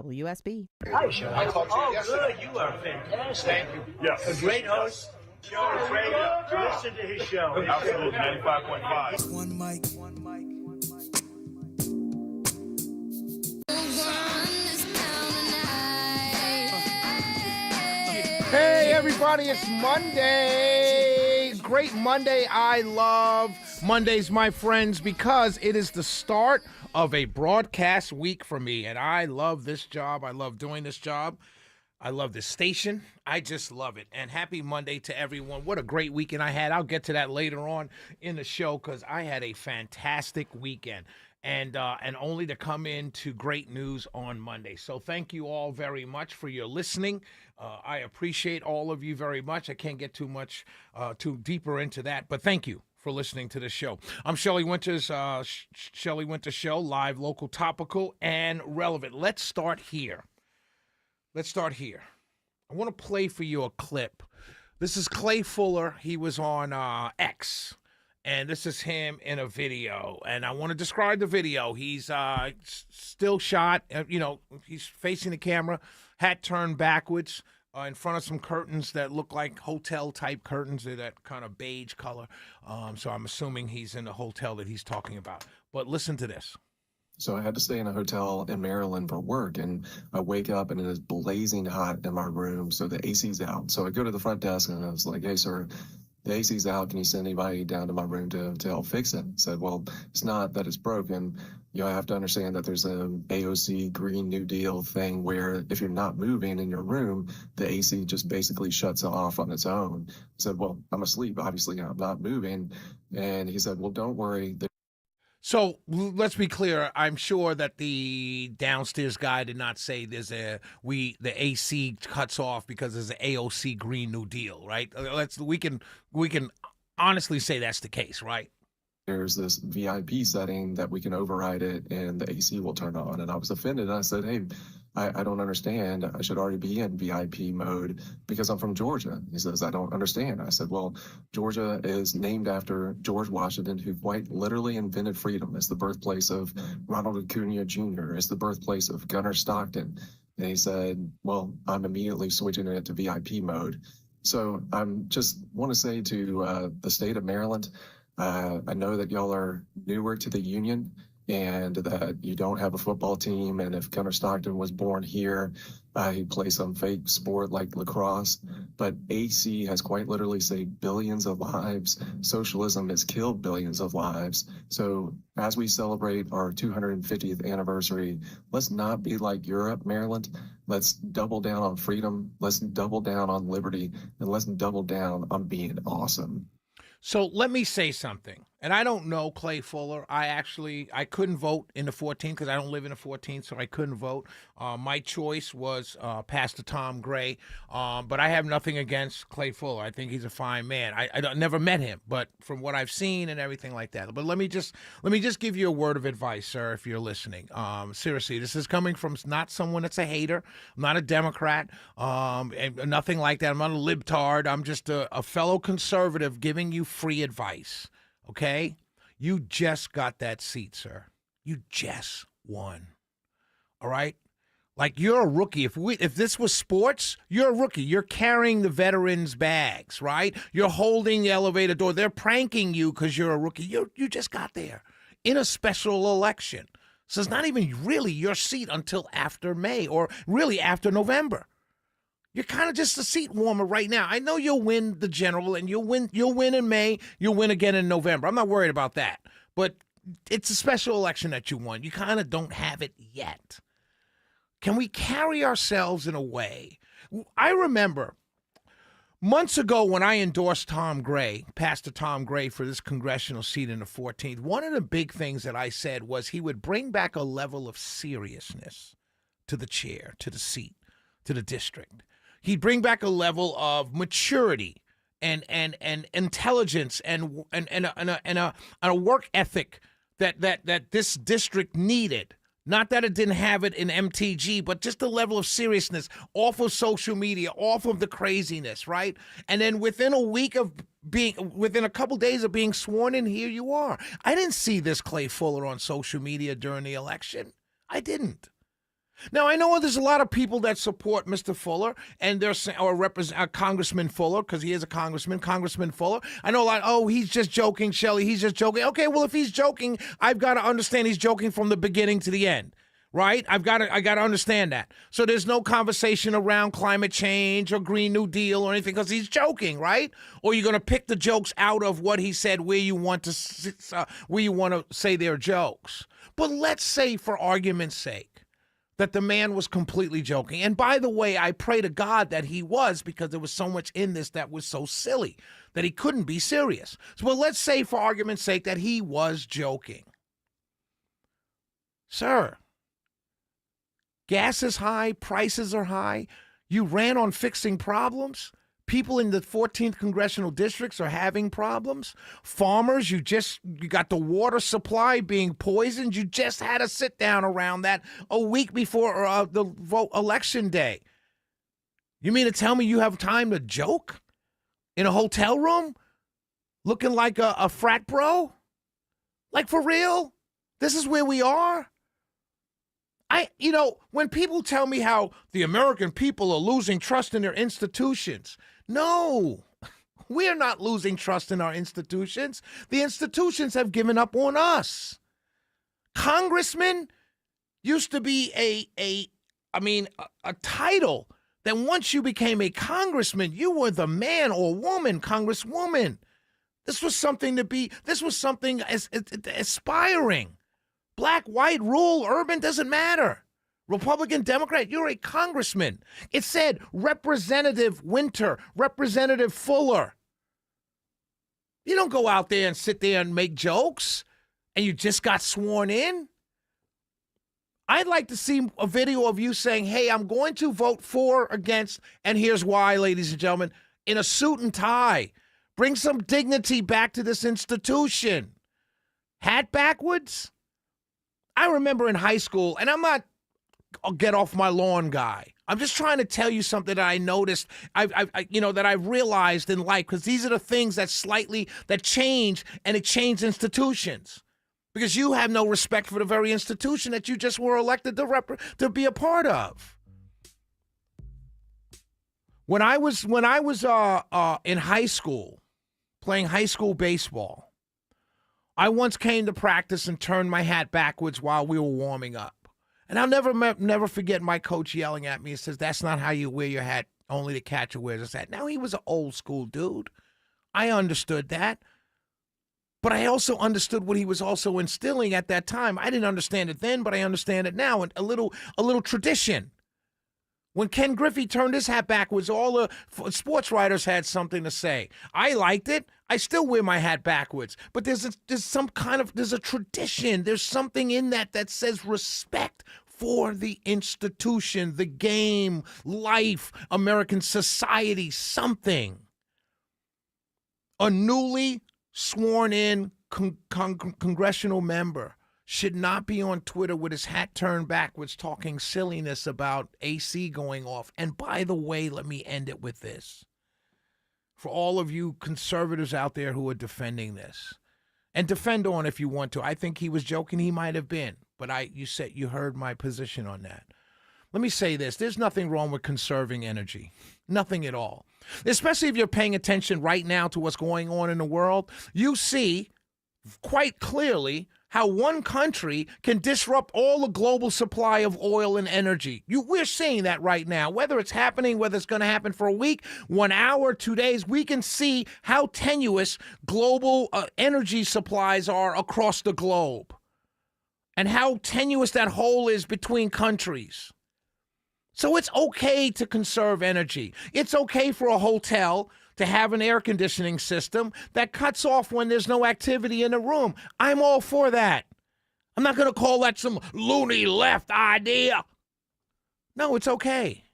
WSB. Hi, Sean. I talked to you yesterday. Good. You are fantastic. Thank you. Yes. A great host. Sean is ready to listen to his show. Absolutely, 95.5. One mic. Hey everybody, it's Monday. Great Monday. I love Mondays, my friends, because it is the start of a broadcast week for me. And I love this job. I love doing this job. I love this station. I just love it. And happy Monday to everyone. What a great weekend I had. I'll get to that later on in the show because I had a fantastic weekend. And only to come into great news on Monday. So thank you all very much for your listening. I appreciate all of you very much. I can't get too deeper into that, but thank you for listening to the show. I'm Shelley Winters, Shelley Winters Show, live, local, topical, and relevant. Let's start here. I want to play for you a clip. This is Clay Fuller. He was on X. And this is him in a video. And I want to describe the video. He's still shot. He's facing the camera, hat turned backwards in front of some curtains that look like hotel-type curtains. They're that kind of beige color. So I'm assuming he's in the hotel that he's talking about. But listen to this. So I had to stay in a hotel in Maryland for work, and I wake up and it is blazing hot in my room. So the AC's out. So I go to the front desk and I was like, "Hey, sir, the AC's out. Can you send anybody down to my room to help fix it?" I said, "Well, it's not that it's broken. I have to understand that there's an AOC Green New Deal thing where if you're not moving in your room, the AC just basically shuts off on its own." I said, "Well, I'm asleep. Obviously, I'm not moving." And he said, "Well, don't worry." So let's be clear. I'm sure that the downstairs guy did not say the AC cuts off because there's an AOC Green New Deal, right? We can honestly say that's the case, right? There's this VIP setting that we can override it and the AC will turn on. And I was offended. I said, "Hey, I don't understand. I should already be in VIP mode because I'm from Georgia." He says, "I don't understand." I said, "Well, Georgia is named after George Washington, who quite literally invented freedom. It's the birthplace of Ronald Acuna Jr. It's the birthplace of Gunnar Stockton." And he said, "Well, I'm immediately switching it to VIP mode." So I'm just want to say to the state of Maryland, I know that y'all are newer to the union and that you don't have a football team. And if Gunnar Stockton was born here, he'd play some fake sport like lacrosse. But AC has quite literally saved billions of lives. Socialism has killed billions of lives. So as we celebrate our 250th anniversary, let's not be like Europe, Maryland. Let's double down on freedom. Let's double down on liberty. And let's double down on being awesome. So let me say something. And I don't know Clay Fuller. I couldn't vote in the 14th because I don't live in the 14th, so I couldn't vote. My choice was Pastor Tom Gray, but I have nothing against Clay Fuller. I think he's a fine man. I never met him, but from what I've seen and everything like that. But let me just give you a word of advice, sir, if you're listening. Seriously, this is coming from not someone that's a hater. I'm not a Democrat, and nothing like that. I'm not a libtard. I'm just a fellow conservative giving you free advice. Okay? You just got that seat, sir. You just won. All right? Like, you're a rookie. If this was sports, you're a rookie. You're carrying the veterans' bags, right? You're holding the elevator door. They're pranking you because you're a rookie. You just got there in a special election. So it's not even really your seat until after May or really after November. You're kind of just a seat warmer right now. I know you'll win the general, and you'll win in May. You'll win again in November. I'm not worried about that. But it's a special election that you won. You kind of don't have it yet. Can we carry ourselves in a way? I remember months ago when I endorsed Tom Gray, Pastor Tom Gray, for this congressional seat in the 14th, one of the big things that I said was he would bring back a level of seriousness to the chair, to the seat, to the district. He'd bring back a level of maturity and intelligence and a work ethic that this district needed. Not that it didn't have it in MTG, but just a level of seriousness off of social media, off of the craziness, right? And then within a couple days of being sworn in, here you are. I didn't see this Clay Fuller on social media during the election. I didn't. Now, I know there's a lot of people that support Mr. Fuller, and they're saying, or represent Congressman Fuller, because he is a congressman, Congressman Fuller. I know a lot, oh, he's just joking, Shelley, he's just joking. Okay, well, if he's joking, I've got to understand he's joking from the beginning to the end, right? I got to understand that. So there's no conversation around climate change or Green New Deal or anything, because he's joking, right? Or you're going to pick the jokes out of what he said where you want to say they're jokes. But let's say, for argument's sake, that the man was completely joking. And by the way, I pray to God that he was, because there was so much in this that was so silly that he couldn't be serious. So, well, let's say, for argument's sake, that he was joking. Sir, gas is high, prices are high. You ran on fixing problems. People in the 14th congressional districts are having problems. Farmers, you got the water supply being poisoned. You just had a sit down around that a week before the election day. You mean to tell me you have time to joke in a hotel room looking like a frat bro? Like, for real? This is where we are? When people tell me how the American people are losing trust in their institutions, no, we're not losing trust in our institutions. The institutions have given up on us. Congressman used to be a title that once you became a congressman, you were the man or woman, congresswoman. This was something aspiring. Black, white, rural, urban, doesn't matter. Republican, Democrat, you're a congressman. It said Representative Winter, Representative Fuller. You don't go out there and sit there and make jokes and you just got sworn in. I'd like to see a video of you saying, hey, I'm going to vote for, against, and here's why, ladies and gentlemen, in a suit and tie. Bring some dignity back to this institution. Hat backwards? I remember in high school, and I'm not a get off my lawn guy. I'm just trying to tell you something that I noticed, that I've realized in life, because these are the things that change, and it changed institutions. Because you have no respect for the very institution that you just were elected to be a part of. When I was in high school, playing high school baseball, I once came to practice and turned my hat backwards while we were warming up. And I'll never forget my coach yelling at me and says, that's not how you wear your hat. Only the catcher wears his hat. Now, he was an old school dude. I understood that. But I also understood what he was also instilling at that time. I didn't understand it then, but I understand it now. And a little tradition. When Ken Griffey turned his hat backwards, all the sports writers had something to say. I liked it. I still wear my hat backwards. But there's a tradition. There's something in that says respect for the institution, the game, life, American society, something. A newly sworn in congressional member should not be on Twitter with his hat turned backwards talking silliness about AC going off. And by the way, let me end it with this. For all of you conservatives out there who are defending this, and defend on if you want to. I think he was joking. He might have been. But you heard my position on that. Let me say this. There's nothing wrong with conserving energy. Nothing at all. Especially if you're paying attention right now to what's going on in the world. You see quite clearly how one country can disrupt all the global supply of oil and energy. We're seeing that right now. Whether it's happening, whether it's going to happen for a week, 1 hour, 2 days, we can see how tenuous global energy supplies are across the globe and how tenuous that hole is between countries. So it's okay to conserve energy. It's okay for a hotel to have an air conditioning system that cuts off when there's no activity in the room. I'm all for that. I'm not going to call that some loony left idea. No, it's okay.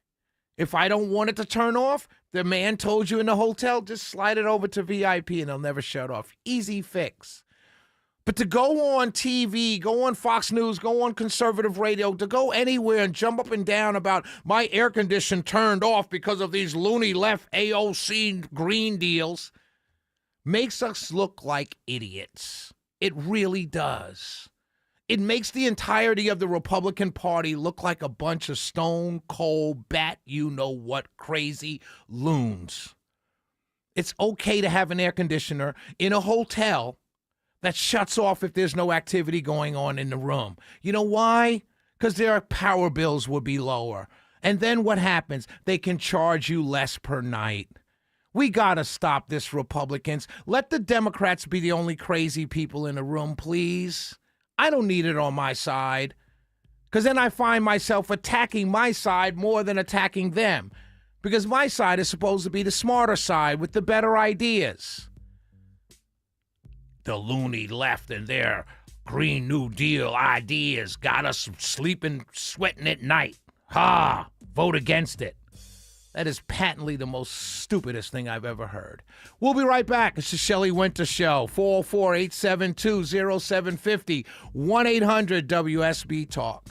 If I don't want it to turn off, the man told you in the hotel, just slide it over to VIP and they'll never shut off. Easy fix. But to go on TV, go on Fox News, go on conservative radio, to go anywhere and jump up and down about my air condition turned off because of these loony left AOC green deals makes us look like idiots. It really does. It makes the entirety of the Republican Party look like a bunch of stone cold bat-you-know-what crazy loons. It's okay to have an air conditioner in a hotel that shuts off if there's no activity going on in the room. You know why? Because their power bills would be lower. And then what happens? They can charge you less per night. We got to stop this, Republicans. Let the Democrats be the only crazy people in the room, please. I don't need it on my side. Because then I find myself attacking my side more than attacking them. Because my side is supposed to be the smarter side with the better ideas. The loony left and their Green New Deal ideas got us sleeping, sweating at night. Ha! Vote against it. That is patently the most stupidest thing I've ever heard. We'll be right back. It's the Shelley Winter Show. 404-872-0750. 1-800-WSB-TALK.